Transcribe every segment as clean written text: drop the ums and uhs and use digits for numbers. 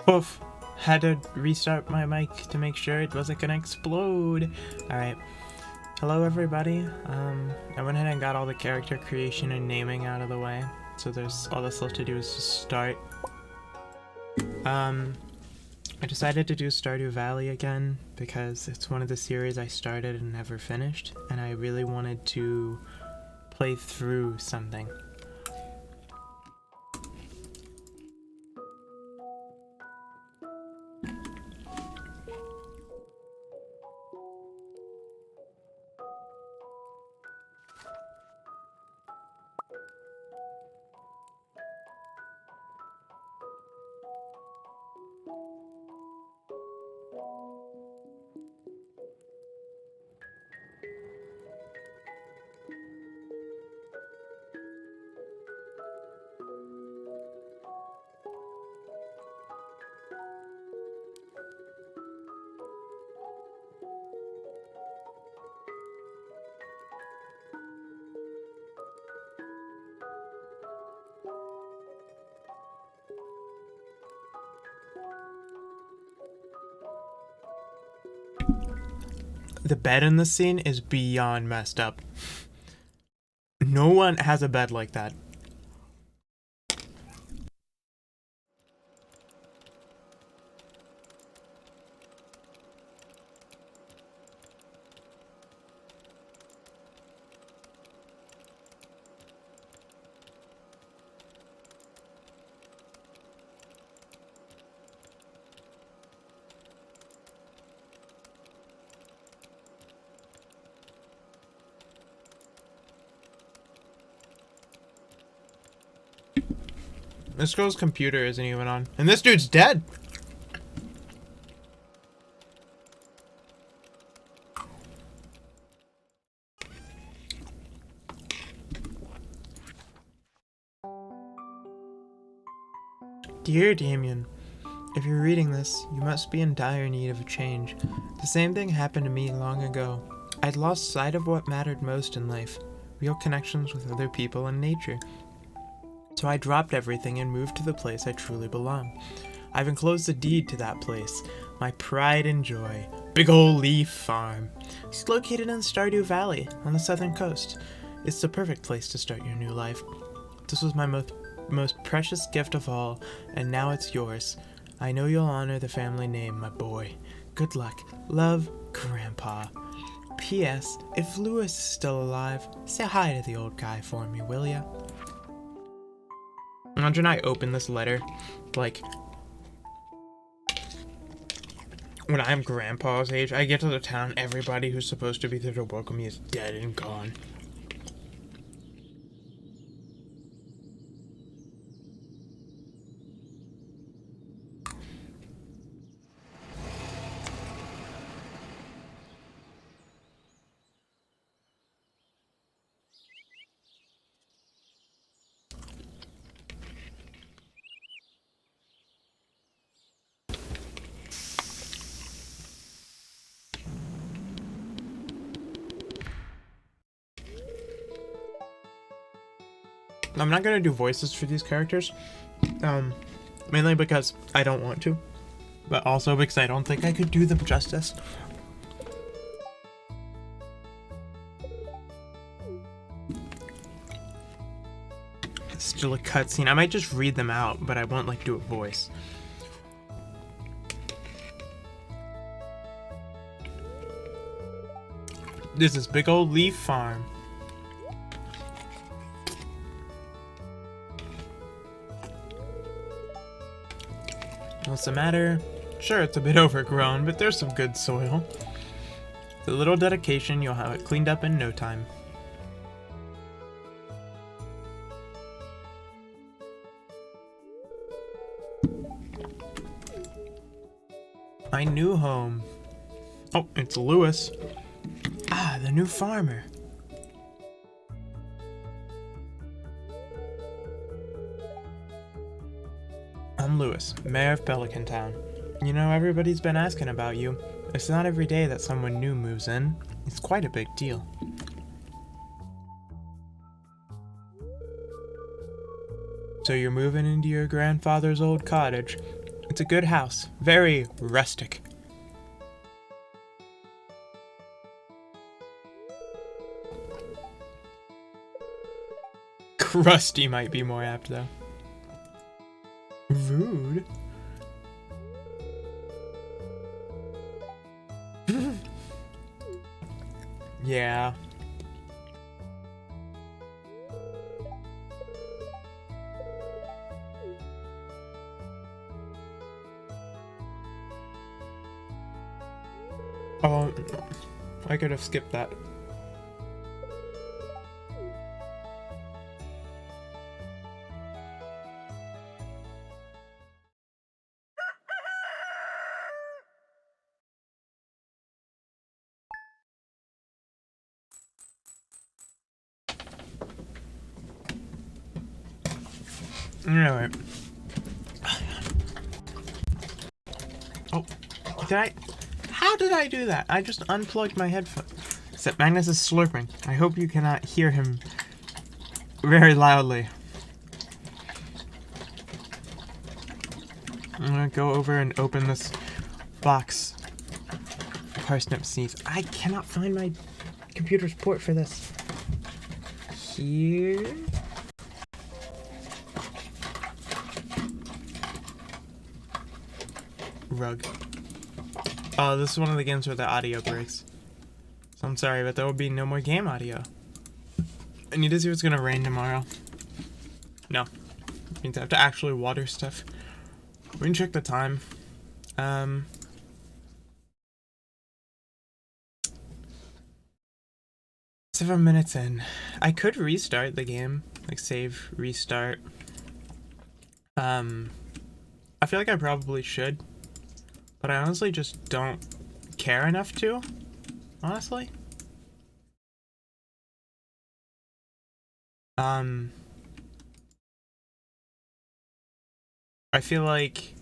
Oof. Had to restart my mic to make sure it wasn't gonna explode. Alright. Hello everybody. I went ahead and got all the character creation and naming out of the way. So there's all that's left to do is just start. I decided to do Stardew Valley again because it's one of the series I started and never finished, and I really wanted to play through something. The bed in this scene is beyond messed up. No one has a bed like that. This girl's computer isn't even on. And this dude's dead! Dear Damien, if you're reading this, you must be in dire need of a change. The same thing happened to me long ago. I'd lost sight of what mattered most in life, real connections with other people and nature. So I dropped everything and moved to the place I truly belong. I've enclosed the deed to that place, my pride and joy, Big Ol' Leaf Farm. It's located in Stardew Valley, on the southern coast. It's the perfect place to start your new life. This was my most precious gift of all, and now it's yours. I know you'll honor the family name, my boy. Good luck. Love, Grandpa. P.S. If Lewis is still alive, say hi to the old guy for me, will ya? Imagine I open this letter, like, when I'm Grandpa's age, I get to the town, everybody who's supposed to be there to welcome me is dead and gone. I'm not gonna do voices for these characters, mainly because I don't want to, but also because I don't think I could do them justice. It's still a cutscene. I might just read them out, but I won't like do a voice. This is Big Ol' Leaf Farm. What's the matter? Sure, it's a bit overgrown, but there's some good soil. With a little dedication, you'll have it cleaned up in no time. My new home. Oh, it's Lewis. Ah, the new farmer. I'm Lewis, mayor of Pelican Town. You know, everybody's been asking about you. It's not every day that someone new moves in. It's quite a big deal. So you're moving into your grandfather's old cottage. It's a good house. Very rustic. Crusty might be more apt, though. Rude. Yeah. Oh, I could have skipped that. Anyway. Oh, how did I do that? I just unplugged my headphone. Except Magnus is slurping. I hope you cannot hear him very loudly. I'm gonna go over and open this box of parsnip seeds. I cannot find my computer's port for this. Here. Rug. Oh, this is one of the games where the audio breaks. So I'm sorry, but there will be no more game audio. I need to see if it's gonna rain tomorrow. No. It means I have to actually water stuff. We can check the time. 7 minutes in. I could restart the game. Like save, restart. I feel like I probably should. But I honestly just don't care enough to. Honestly. I feel like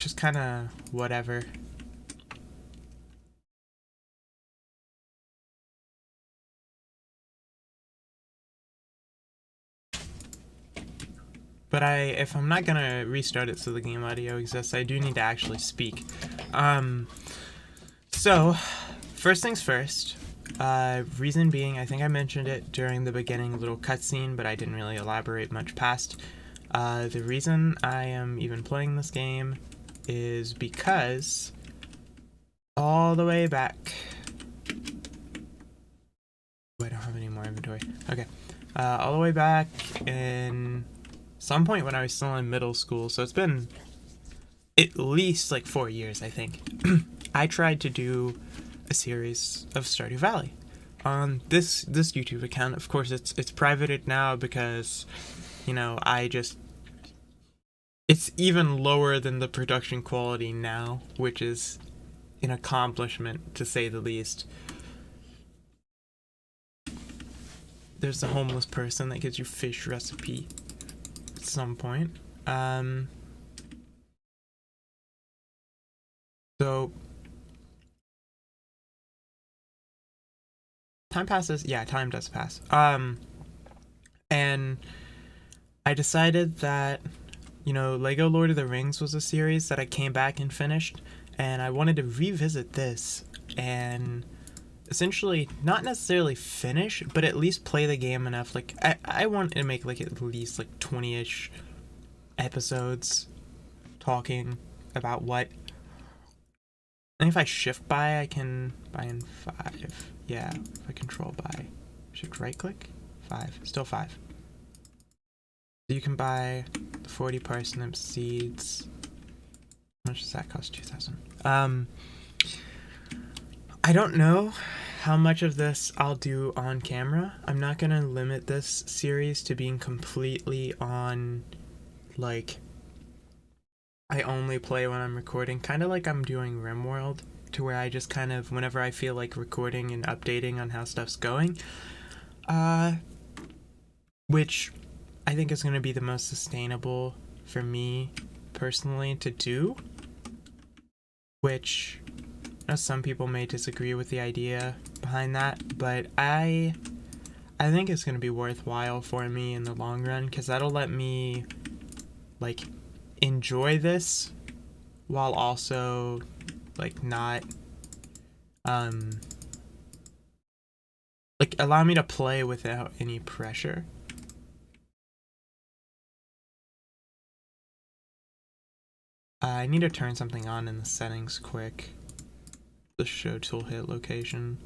just kind of whatever. But if I'm not gonna restart it so the game audio exists, I do need to actually speak. So, first things first. Reason being, I think I mentioned it during the beginning little cutscene, but I didn't really elaborate much past. The reason I am even playing this game is because all the way back... Oh, I don't have any more inventory. Okay. All the way back in some point when I was still in middle school, so it's been at least like 4 years, I think. I tried to do a series of Stardew Valley on this YouTube account. Of course, it's privated now because, you know, it's even lower than the production quality now, which is an accomplishment to say the least. There's the homeless person that gives you fish recipe at some point. So time passes. Yeah, time does pass. And I decided that, you know, Lego Lord of the Rings was a series that I came back and finished, and I wanted to revisit this and essentially not necessarily finish, but at least play the game enough. Like I wanted to make like at least like 20-ish episodes talking about what. And if I shift buy, I can buy in 5. Yeah, if I control buy, shift right click, 5, still 5. You can buy the 40 parsnip seeds. How much does that cost? 2,000. I don't know how much of this I'll do on camera. I'm not gonna limit this series to being completely on, like, I only play when I'm recording, kind of like I'm doing RimWorld, to where I just kind of, whenever I feel like recording and updating on how stuff's going, which I think is going to be the most sustainable for me personally to do, which some people may disagree with the idea behind that, but I think it's going to be worthwhile for me in the long run, because that'll let me like enjoy this while also like not like allow me to play without any pressure. I need to turn something on in the settings quick. The show toolkit location.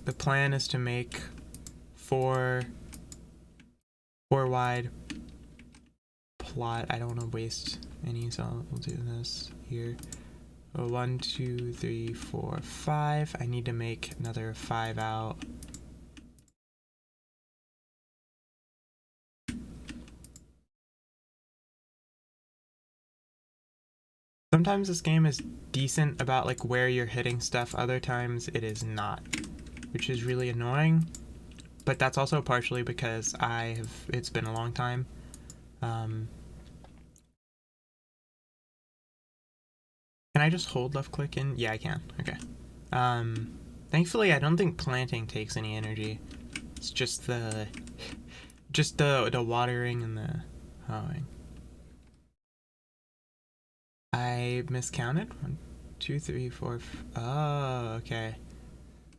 The plan is to make four wide plot. I don't want to waste any, so we'll do this here. 1, 2, 3, 4, 5. I need to make another 5 out. Sometimes this game is decent about like where you're hitting stuff, other times it is not, which is really annoying. But that's also partially because it's been a long time. Can I just hold left click in? Yeah, I can. Okay. Thankfully I don't think planting takes any energy. It's just the watering and the hoeing. I miscounted. 1, 2, 3, 4. Oh, okay.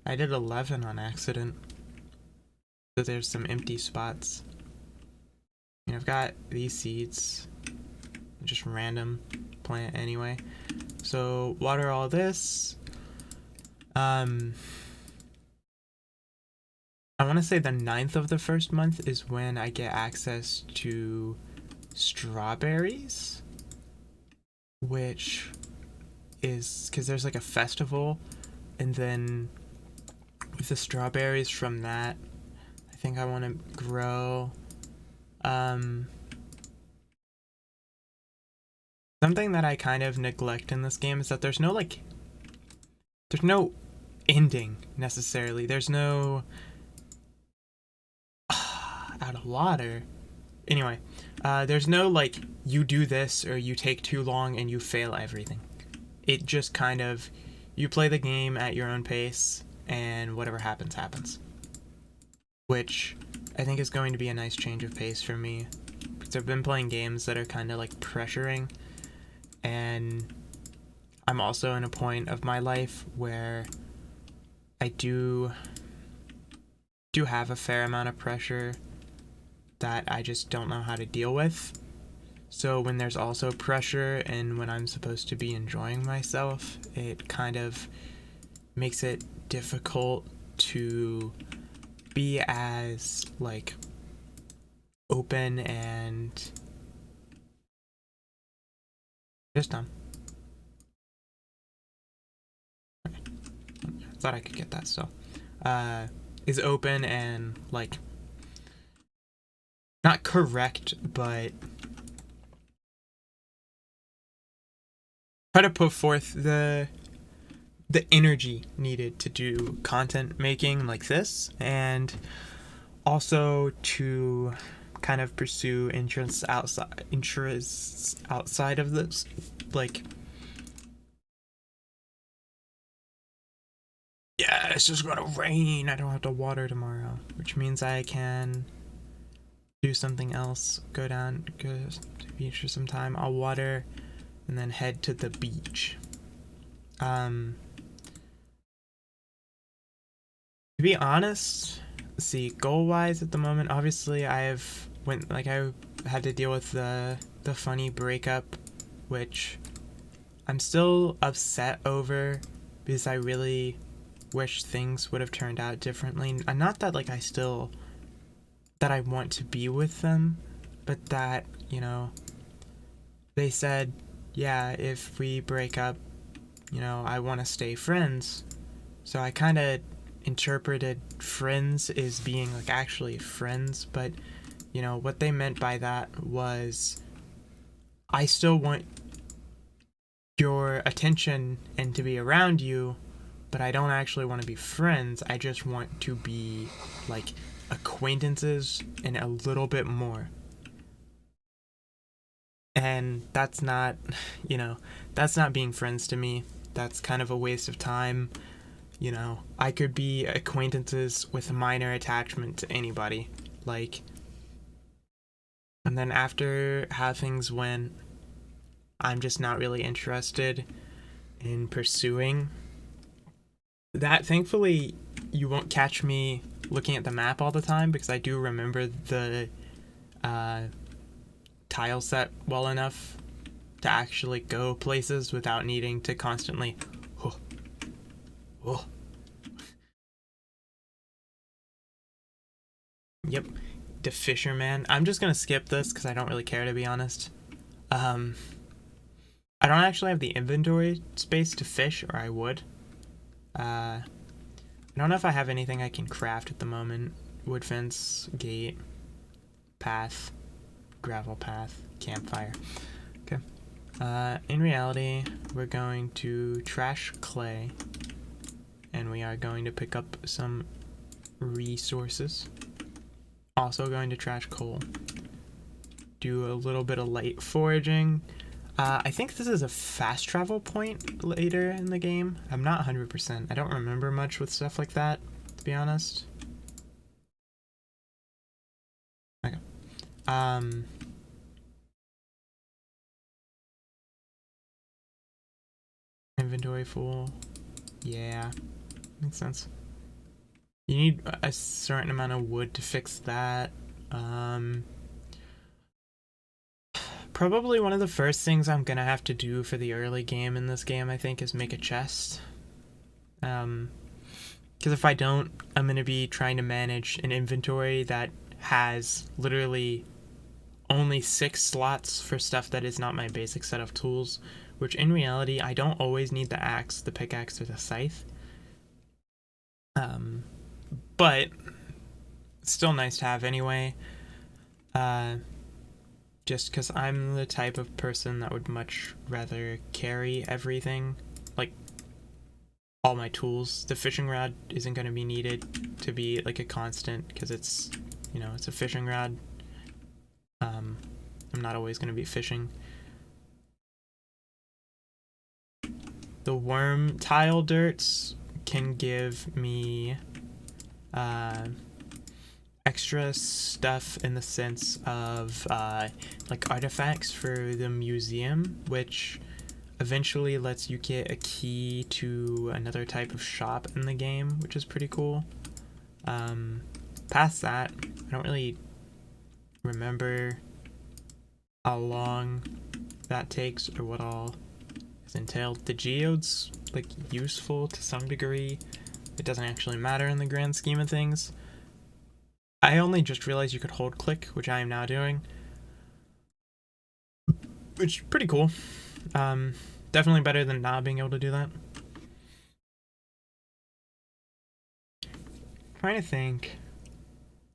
I did 11 on accident. So there's some empty spots. And I've got these seeds. Just random plant anyway. So water all this. I want to say the 9th of the first month is when I get access to strawberries, which is because there's like a festival, and then with the strawberries from that, I think I want to grow something that I kind of neglect in this game is that there's no ending necessarily. There's no out of water. Anyway, there's no like you do this or you take too long and you fail everything. It just kind of, you play the game at your own pace and whatever happens, happens. Which I think is going to be a nice change of pace for me. Because I've been playing games that are kind of like pressuring, and I'm also in a point of my life where I do have a fair amount of pressure that I just don't know how to deal with. So when there's also pressure and when I'm supposed to be enjoying myself, it kind of makes it difficult to be as like open and just dumb. Okay. I thought I could get that still. Is open and like not correct, but try to put forth the energy needed to do content making like this, and also to kind of pursue interests outside of this, like, yeah, it's just gonna rain, I don't have to water tomorrow, which means I can do something else, go to the beach for some time, I'll water and then head to the beach. To be honest, see, goal-wise at the moment, obviously I had to deal with the funny breakup, which I'm still upset over because I really wish things would have turned out differently. And not that like that I want to be with them, but that, you know, they said, yeah, if we break up, you know, I want to stay friends. So I kind of interpreted friends as being like actually friends, but you know what they meant by that was I still want your attention and to be around you, but I don't actually want to be friends. I just want to be like acquaintances and a little bit more. And that's not, you know, that's not being friends to me. That's kind of a waste of time. You know, I could be acquaintances with minor attachment to anybody. Like, and then after how things went, I'm just not really interested in pursuing that. Thankfully, you won't catch me looking at the map all the time because I do remember the tile set well enough to actually go places without needing to constantly. Oh, oh. Yep, the fisherman. I'm just gonna skip this because I don't really care, to be honest. I don't actually have the inventory space to fish, or I would. I don't know if I have anything I can craft at the moment. Wood fence, gate, path, gravel path, campfire. Okay. In reality, we're going to trash clay, and we are going to pick up some resources. Also going to trash coal. Do a little bit of light foraging. I think this is a fast travel point later in the game. I'm not 100%. I don't remember much with stuff like that, to be honest. Okay. Inventory full. Yeah, makes sense. You need a certain amount of wood to fix that. Probably one of the first things I'm gonna have to do for the early game in this game, I think, is make a chest. Because if I don't, I'm gonna be trying to manage an inventory that has literally only 6 slots for stuff that is not my basic set of tools, which in reality, I don't always need the axe, the pickaxe, or the scythe. But it's still nice to have anyway. Just because I'm the type of person that would much rather carry everything, like all my tools. The fishing rod isn't going to be needed to be like a constant because it's, you know, it's a fishing rod. I'm not always going to be fishing. The worm tile dirts can give me extra stuff in the sense of like artifacts for the museum, which eventually lets you get a key to another type of shop in the game, which is pretty cool. Past that, I don't really remember how long that takes or what all is entailed. The geode's like useful to some degree. It doesn't actually matter in the grand scheme of things. I only just realized you could hold click, which I am now doing, which is pretty cool. Definitely better than not being able to do that. Trying to think.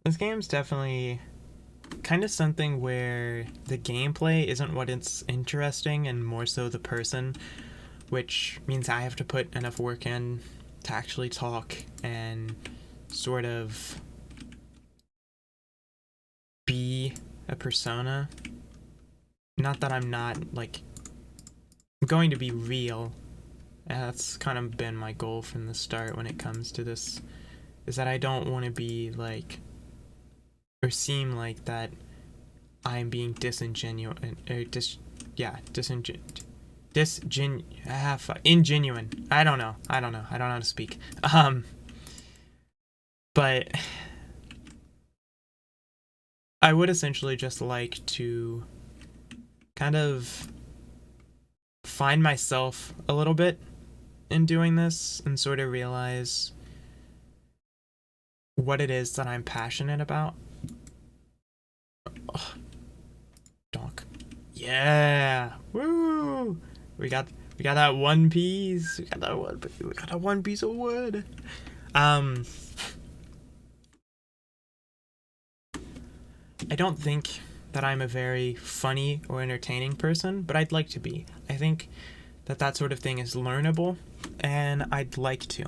This game's definitely kind of something where the gameplay isn't what it's interesting and more so the person, which means I have to put enough work in to actually talk and sort of be a persona. Not that I'm not, like, I'm going to be real. That's kind of been my goal from the start when it comes to this, is that I don't want to be like, or seem like that I'm being disingenuous, or ingenuine. I don't know how to speak. But I would essentially just like to kind of find myself a little bit in doing this and sort of realize what it is that I'm passionate about. Oh, donk. Yeah. Woo! We got that one piece. We got that one piece of wood. I don't think that I'm a very funny or entertaining person, but I'd like to be. I think that sort of thing is learnable, and I'd like to.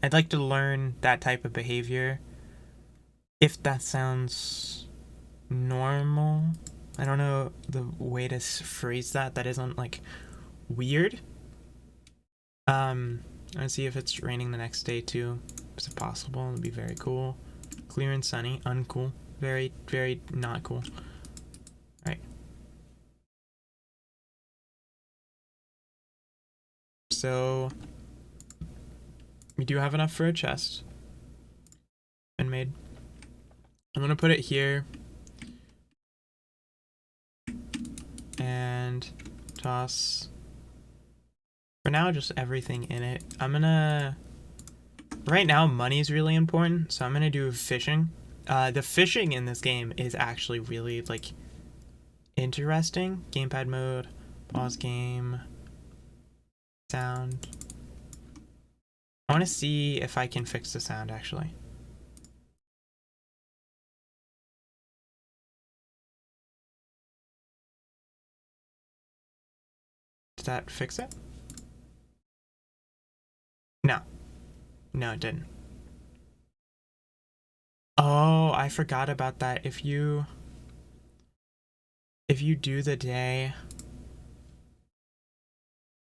I'd like to learn that type of behavior. If that sounds normal, I don't know the way to phrase that isn't like weird. I want to see if it's raining the next day too. Is it possible? It'd be very cool. Clear and sunny. Uncool. Very, very not cool. Alright. So we do have enough for a chest. Been made. I'm gonna put it here. And toss, for now, just everything in it. I'm gonna, right now money's really important, so I'm gonna do fishing. The fishing in this game is actually really like interesting. Gamepad mode, pause game, sound. I want to see if I can fix the sound actually. Did that fix it? No. No, it didn't. Oh, I forgot about that. If you do the day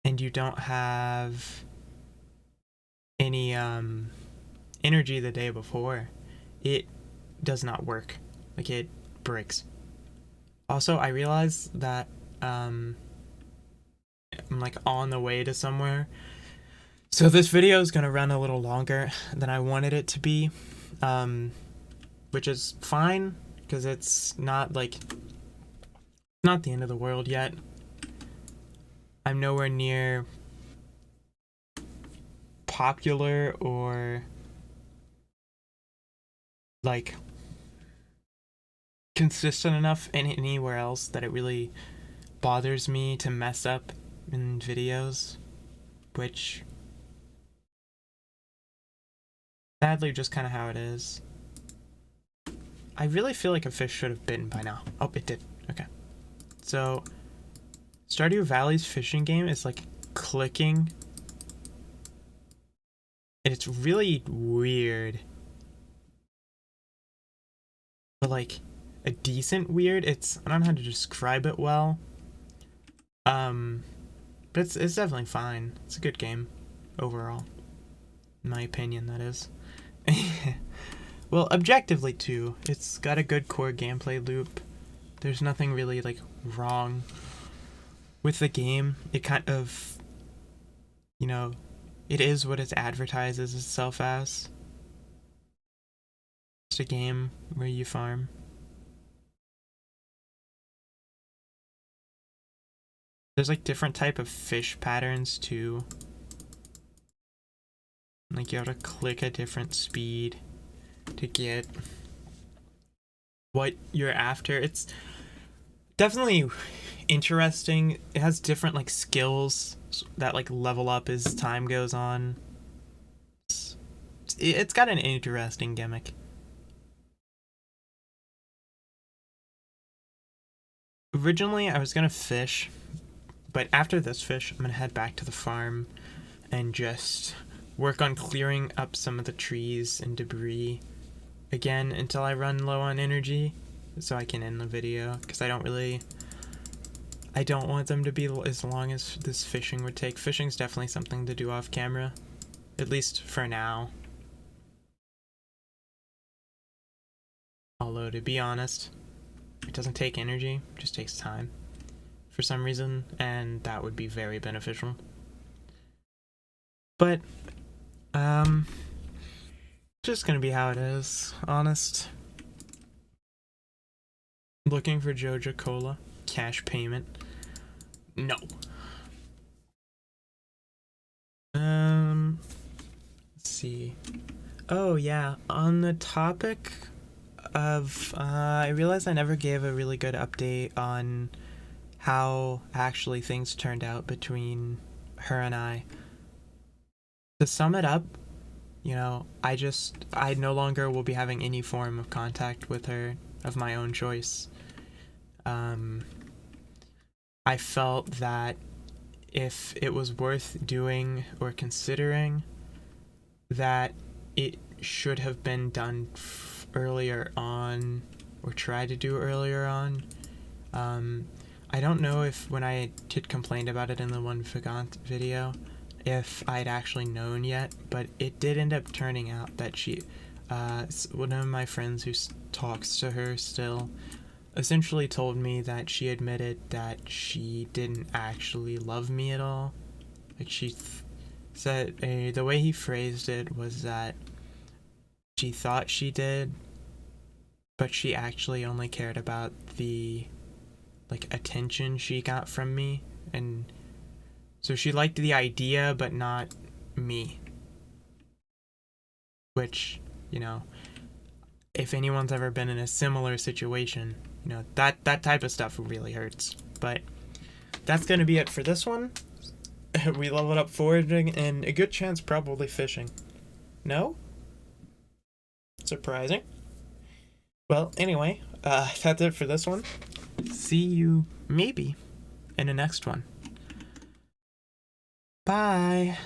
and you don't have any energy the day before, it does not work. Like, it breaks. Also, I realized that I'm like on the way to somewhere, so this video is gonna run a little longer than I wanted it to be, which is fine because it's not like not the end of the world yet. I'm nowhere near popular or like consistent enough in anywhere else that it really bothers me to mess up in videos, which sadly just kind of how it is. I really feel like a fish should have bitten by now. Oh, it did. Okay. So Stardew Valley's fishing game is like clicking. It's really weird, but like a decent weird. It's, I don't know how to describe it well. But it's definitely fine. It's a good game overall, in my opinion, that is. Well, objectively too, it's got a good core gameplay loop. There's nothing really like wrong with the game. It kind of, you know, it is what it advertises itself as. It's a game where you farm. There's like different type of fish patterns too. Like you have to click a different speed to get what you're after. It's definitely interesting. It has different like skills that like level up as time goes on. It's got an interesting gimmick. Originally I was gonna fish, but after this fish I'm gonna head back to the farm and just work on clearing up some of the trees and debris again until I run low on energy, so I can end the video, because I don't want them to be as long as this fishing would take. Fishing's definitely something to do off camera, at least for now. Although, to be honest, it doesn't take energy, it just takes time for some reason, and that would be very beneficial. But just gonna be how it is, honest. Looking for Joja Cola. Cash payment. No. Let's see. Oh yeah, on the topic of I realized I never gave a really good update on how actually things turned out between her and I. To sum it up, you know, I no longer will be having any form of contact with her of my own choice. I felt that if it was worth doing or considering, that it should have been done earlier on, or tried to do earlier on. I don't know if when I had complained about it in the one Vagant video, if I'd actually known yet, but it did end up turning out that one of my friends who talks to her still, essentially told me that she admitted that she didn't actually love me at all. Like she said, the way he phrased it was that she thought she did, but she actually only cared about the attention she got from me, and so she liked the idea but not me. Which, if anyone's ever been in a similar situation, that type of stuff really hurts. But that's gonna be it for this one. We leveled up foraging and a good chance probably fishing. No? Surprising. Well, anyway, that's it for this one. See you maybe in the next one. Bye.